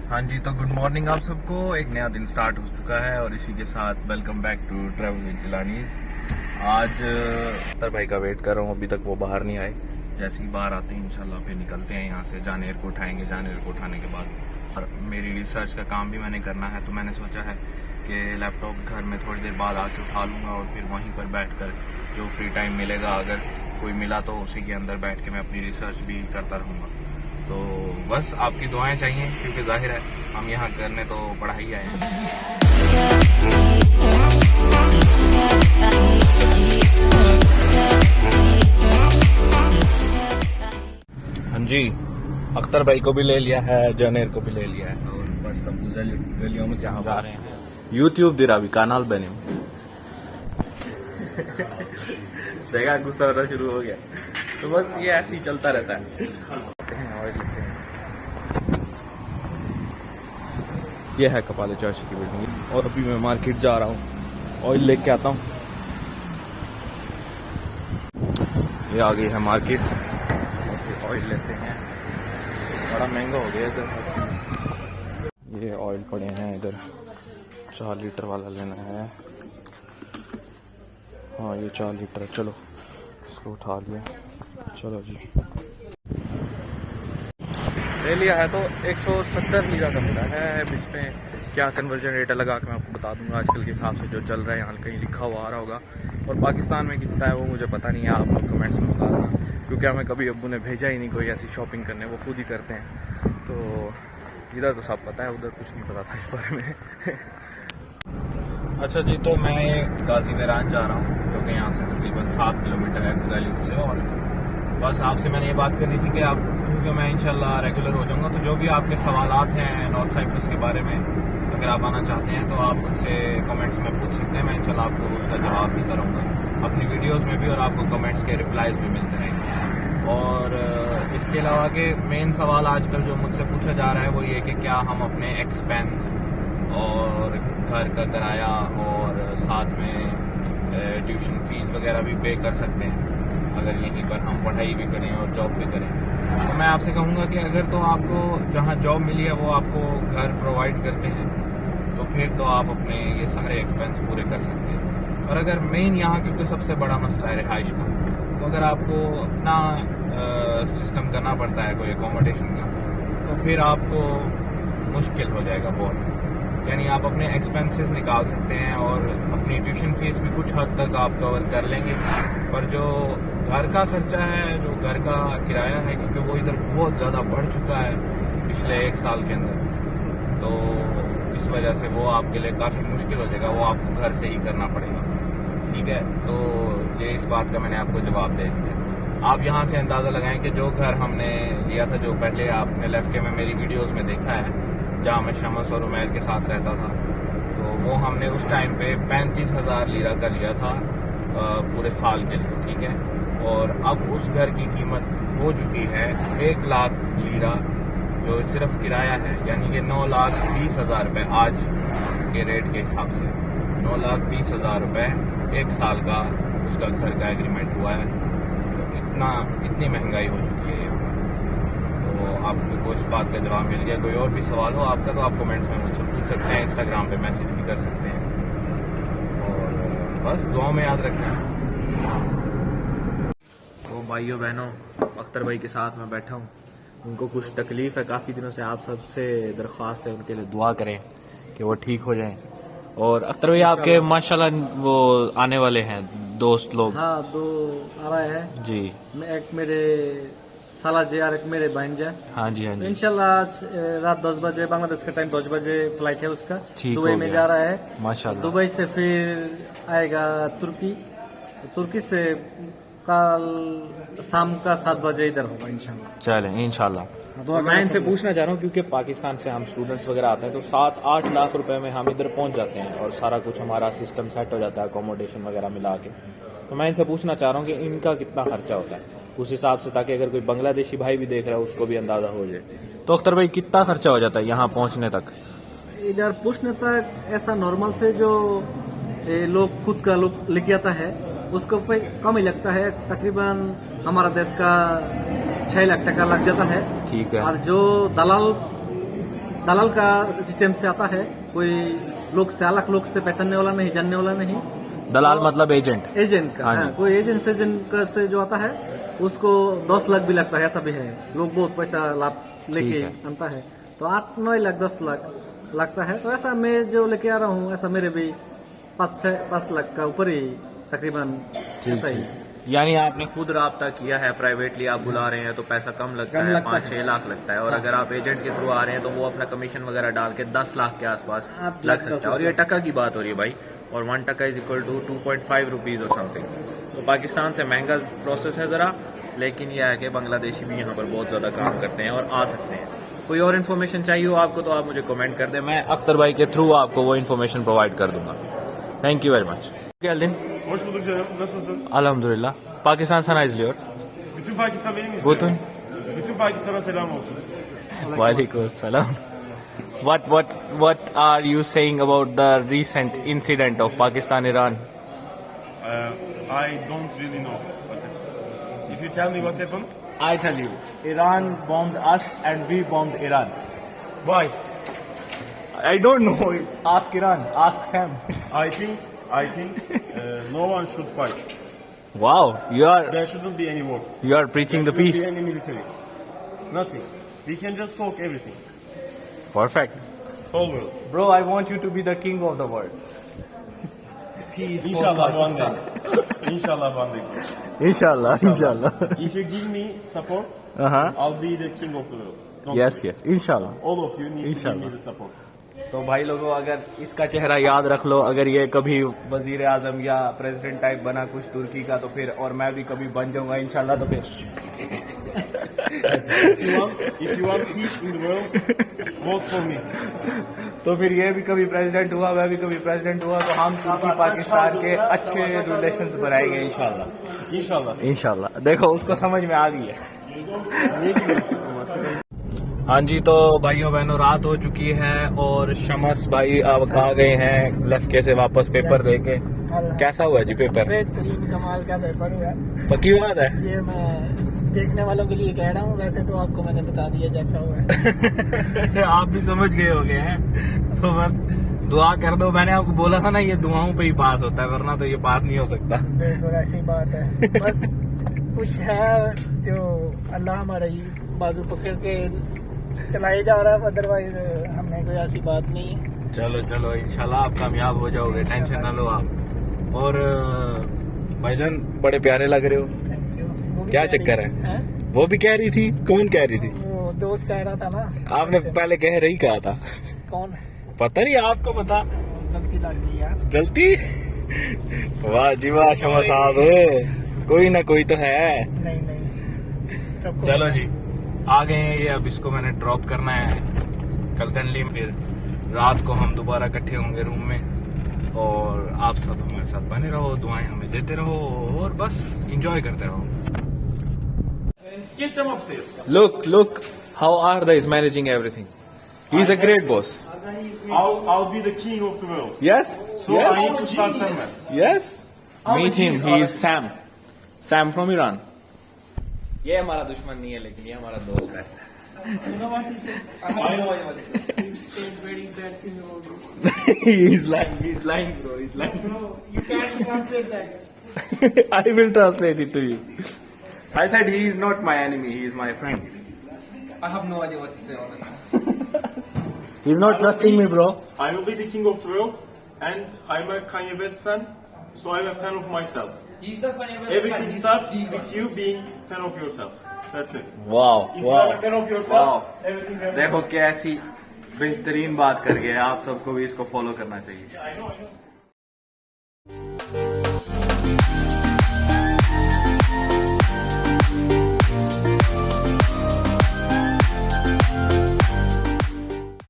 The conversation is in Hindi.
हाँ जी, तो गुड मॉर्निंग आप सबको। एक नया दिन स्टार्ट हो चुका है और इसी के साथ welcome back to travel with Jilanis. आज अख्तर भाई का वेट कर रहा हूँ, अभी तक वो बाहर नहीं आए। जैसे ही बाहर आते हैं इंशाल्लाह फिर निकलते हैं यहाँ से। जानेर को उठाएंगे, जानेर को उठाने के बाद मेरी रिसर्च का काम भी मैंने करना है, तो मैंने सोचा है कि लैपटॉप घर में थोड़ी देर बाद आके उठा लूँगा और फिर वहीं पर बैठ कर जो फ्री टाइम मिलेगा, अगर कोई मिला तो उसी के अंदर बैठ के मैं अपनी रिसर्च भी करता रहूँगा। तो बस आपकी दुआएं चाहिए, क्योंकि जाहिर है हम यहाँ करने तो पढ़ाई आए हैं। हाँ जी, अख्तर भाई को भी ले लिया है, जनेर को भी ले लिया है और बस सब गलियों में से हम जा रहे हैं। यूट्यूब दिरा भी कानाल बने जगह गुस्सा होना शुरू हो गया। तो बस ये ऐसे ही चलता रहता है। ये है कपाले चौशी की बिल्डिंग और अभी मैं मार्केट जा रहा हूँ, ऑयल लेके आता हूँ। ये आ गई है मार्केट, ऑयल लेते हैं। बड़ा महंगा हो गया इधर हर चीज। ये ऑयल पड़े हैं इधर, 4 लीटर वाला लेना है। हाँ ये 4 लीटर, चलो इसको उठा लिया। चलो जी, ले लिया है। तो 170 लीरा का मिला है। अब इसमें क्या कन्वर्जन रेट लगा के मैं आपको बता दूंगा। आजकल के हिसाब से जो चल रहा है, यहाँ कहीं लिखा हुआ आ रहा होगा, और पाकिस्तान में कितना है वो मुझे पता नहीं है। आप लोग कमेंट्स में बता देना, क्योंकि हमें कभी अब्बू ने भेजा ही नहीं कोई ऐसी शॉपिंग करने, वो खुद ही करते हैं। तो इधर तो सब पता है, उधर कुछ नहीं पता था इस बारे में। अच्छा जी, तो मैं गाजी मैरान जा रहा हूँ, क्योंकि यहाँ से तकरीबन 7 किलोमीटर है गुजाली से। और बस आपसे मैंने ये बात करनी थी कि आप, क्योंकि मैं इंशाल्लाह रेगुलर हो जाऊंगा, तो जो भी आपके सवालात हैं नॉर्थ साइप्रस के बारे में, अगर आप आना चाहते हैं तो आप मुझसे कमेंट्स में पूछ सकते हैं। मैं इंशाल्लाह आपको उसका जवाब भी करूँगा अपनी वीडियोस में भी, और आपको कमेंट्स के रिप्लाईज भी मिलते रहेंगे। और इसके अलावा के मेन सवाल आजकल जो मुझसे पूछा जा रहा है वो ये कि क्या हम अपने एक्सपेंस और घर का किराया और साथ में ट्यूशन फीस वगैरह भी पे कर सकते हैं, अगर यहीं पर हम पढ़ाई भी करें और जॉब भी करें। तो मैं आपसे कहूँगा कि अगर तो आपको जहाँ जॉब मिली है वो आपको घर प्रोवाइड करते हैं, तो फिर तो आप अपने ये सारे एक्सपेंस पूरे कर सकते हैं। और अगर मेन यहाँ क्योंकि सबसे बड़ा मसला है रिहाइश का, तो अगर आपको अपना सिस्टम करना पड़ता है कोई अकोमोडेशन का, तो फिर आपको मुश्किल हो जाएगा बहुत। यानी आप अपने एक्सपेंसेस निकाल सकते हैं और अपनी ट्यूशन फीस भी कुछ हद तक आप कवर कर लेंगे। और जो घर का खर्चा है, जो घर का किराया है, क्योंकि वो इधर बहुत ज़्यादा बढ़ चुका है पिछले 1 साल के अंदर, तो इस वजह से वो आपके लिए काफ़ी मुश्किल हो जाएगा। वो आपको घर से ही करना पड़ेगा, ठीक है। तो ये इस बात का मैंने आपको जवाब दे दिया। आप यहाँ से अंदाज़ा लगाएं कि जो घर हमने लिया था, जो पहले आपने लेफ्ट के में मेरी वीडियोज़ में देखा है, जहाँ मैं शमस और उमैर के साथ रहता था, तो वो हमने उस टाइम पे 35,000 लीरा का लिया था पूरे साल के लिए, ठीक है। और अब उस घर की कीमत हो चुकी है 1 लाख लीरा, जो सिर्फ किराया है, यानी कि 9,20,000 रुपये आज के रेट के हिसाब से। 9,20,000 रुपये 1 साल का उसका घर का एग्रीमेंट हुआ है। तो इतनी महंगाई हो चुकी है। तो आपको इस बात का जवाब मिल गया। कोई और भी सवाल हो आपका तो आप कमेंट्स में मुझसे पूछ सकते हैं, इंस्टाग्राम पे मैसेज भी कर सकते हैं। और बस दुआ में याद रखना। तो भाइयों बहनों, अख्तर भाई के साथ मैं बैठा हूँ, उनको कुछ तकलीफ है काफ़ी दिनों से। आप सबसे दरख्वास्त है उनके लिए दुआ करें कि वो ठीक हो जाएं। और अख्तर भाई आपके माशाल्लाह वो आने वाले हैं दोस्त लोग? हाँ, 2 आ रहे हैं जी। एक मेरे साला जी और एक मेरे बहन जी। हाँ जी, हाँ जी। इंशाल्लाह आज रात 10 बजे बांग्लादेश का टाइम 10 बजे फ्लाइट है उसका। ठीक दुबई हो में गया। जा रहा है माशाल्लाह। दुबई से फिर आएगा तुर्की से कल शाम का 7 बजे इधर होगा इंशाल्लाह। चलें इंशाल्लाह। तो मैं इनसे पूछना चाह रहा हूँ, क्योंकि पाकिस्तान से हम स्टूडेंट्स वगैरह आते हैं तो 7-8 लाख रुपए में हम इधर पहुंच जाते हैं और सारा कुछ हमारा सिस्टम सेट हो जाता है, अकोमोडेशन वगैरह मिला के। तो मैं इनसे पूछना चाह रहा हूँ कि इनका कितना खर्चा होता है उस हिसाब से, ताकि अगर कोई बांग्लादेशी भाई भी देख रहा है उसको भी अंदाजा हो जाए। तो अख्तर भाई कितना खर्चा हो जाता है यहाँ पहुँचने तक? इधर पूछने तक ऐसा नॉर्मल से जो लोग खुद का लोग लेके आता है उसको कम ही लगता है। तकरीबन हमारा देश का 6 लाख टका लग जाता है। ठीक है। और जो दलाल दलाल का सिस्टम से आता है, कोई लोग से अलग लोग से पहचानने वाला नहीं, जानने वाला नहीं। दलाल मतलब एजेंट। एजेंट का, हाँ जी। हाँ, कोई एजेंट से जो आता है उसको 10 लाख भी लगता है, ऐसा भी है। लोग बहुत पैसा लाभ लेके ठीक है। आता है, तो 8-9 लाख 10 लाख लगता है। तो ऐसा मैं जो लेके आ रहा हूँ, ऐसा मेरे भी 5 लाख का ऊपर ही तकरीबन ऐसा ही। यानी आपने खुद राब्ता किया है, प्राइवेटली आप बुला रहे हैं तो पैसा कम लगता है, 5-6 लाख लगता है। और अगर आप एजेंट के थ्रू आ रहे हैं तो वो अपना कमीशन वगैरह डाल के 10 लाख के आसपास लग सकता है। और ये टका की बात हो रही है भाई, और 1 टका इज इक्वल टू 2.5 रुपीज और समथिंग। तो पाकिस्तान से महंगा प्रोसेस है ज़रा, लेकिन यह है कि बांग्लादेशी भी यहाँ पर बहुत ज़्यादा काम करते हैं और आ सकते हैं। कोई और इन्फॉर्मेशन चाहिए हो आपको तो आप मुझे कमेंट कर दें, मैं अख्तर भाई के थ्रू आपको वो इन्फॉर्मेशन प्रोवाइड कर दूंगा। Thank you very much. Geldin. Hoş bulduk canım. Nasılsın? Elhamdülillah. Pakistan sana izliyor. Bütün Pakistan benim izliyor. Guten. Bütün Pakistan'a selam olsun. Waalaikumsalam. What are you saying about the recent incident of Pakistan-Iran? I don't really know. If you tell me what happened, I tell you, Iran bombed us and we bombed Iran. why? I don't know. Ask Iran. Ask Sam. I think no one should fight. Wow, There shouldn't be any war. you are preaching the There peace. shouldn't be any military. Nothing. We can just talk everything. Perfect. Whole world. Bro, I want you to be the king of the world. Peace. for Inshallah one Pakistan. day. Inshallah one day. Inshallah. Inshallah. If you give me support, Uh-huh. I'll be the king of the world. Don't Yes, worry. yes. Inshallah. All of you need to give Inshallah. me the support. तो भाई लोगों, अगर इसका चेहरा याद रख लो, अगर ये कभी वजीर आजम या प्रेसिडेंट टाइप बना कुछ तुर्की का, तो फिर और मैं भी कभी बन जाऊंगा इंशाल्लाह, तो फिर If you want peace in the world, vote for me. तो फिर ये भी कभी प्रेसिडेंट हुआ, मैं भी कभी प्रेसिडेंट हुआ, तो हम तुर्की पाकिस्तान के अच्छे रिलेशंस बनाएंगे इंशाल्लाह। इंशाल्लाह। इंशाल्लाह। देखो उसको समझ में आ गई है। हाँ जी, तो भाइयों बहनों, रात हो चुकी है और शमस भाई अब आ गए हैं लफके से वापस पेपर देके। कैसा हुआ जी पेपर? बेहतरीन कमाल का पेपर हुआ। पक्की बात है? ये मैं देखने वालों के लिए कह रहा हूँ, वैसे तो आपको मैंने बता दिया जैसा हुआ है। आप भी समझ गए हो गए हैं, तो बस दुआ कर दो। मैंने आपको बोला था ना, ये दुआओं पे ही पास होता है, वरना तो ये पास नहीं हो सकता। बिल्कुल ऐसी बात है। बस कुछ है जो अल्लाह हमारी बाजू पकड़ के चलाए जा रहा है, अदरवाइज हमें कोई ऐसी बात नहीं है। चलो चलो, इंशाल्लाह आप कामयाब हो जाओगे, टेंशन ना लो आप। और भाईजान बड़े प्यारे लग रहे हो। Thank you. क्या चक्कर है? वो भी कह रही थी। कौन कह रही थी? वो दोस्त कह रहा था ना। आपने पहले कह रही कहा था। कौन? पता नहीं, आपको पता। गलती लग गई यार। गलती? वाह जी वाह शमा साहब, कोई ना कोई तो है। नहीं सबको चलो जी, आ गए हैं ये। अब इसको मैंने ड्रॉप करना है कलकनली, फिर रात को हम दोबारा इकट्ठे होंगे रूम में। और आप सब हमारे साथ बने रहो, दुआएं हमें देते रहो और बस एंजॉय करते रहो। Get them upstairs. Look, how Arda is managing everything. He's a great boss. I'll be the king of the world. Yes? So yes? I need to start somewhere. Yes? Meet him. He is Sam. Sam from Iran. ये हमारा दुश्मन नहीं है, लेकिन ये हमारा दोस्त है। He's lying, bro. He's lying. No, you can't translate that. I will translate it to you. I said he is not my enemy. He is my friend. I have no idea what to say, honestly. He's not trusting me, bro. I will be the king of the world, and I'm a Kanye West fan, so I'm a fan of myself. He's the funny best Everything starts with you being fan of yourself. That's it. Wow, If you are a fan of yourself, Wow. everything. देखो कैसी बेहतरीन बात कर गए। आप सबको भी इसको फॉलो करना चाहिए। I know.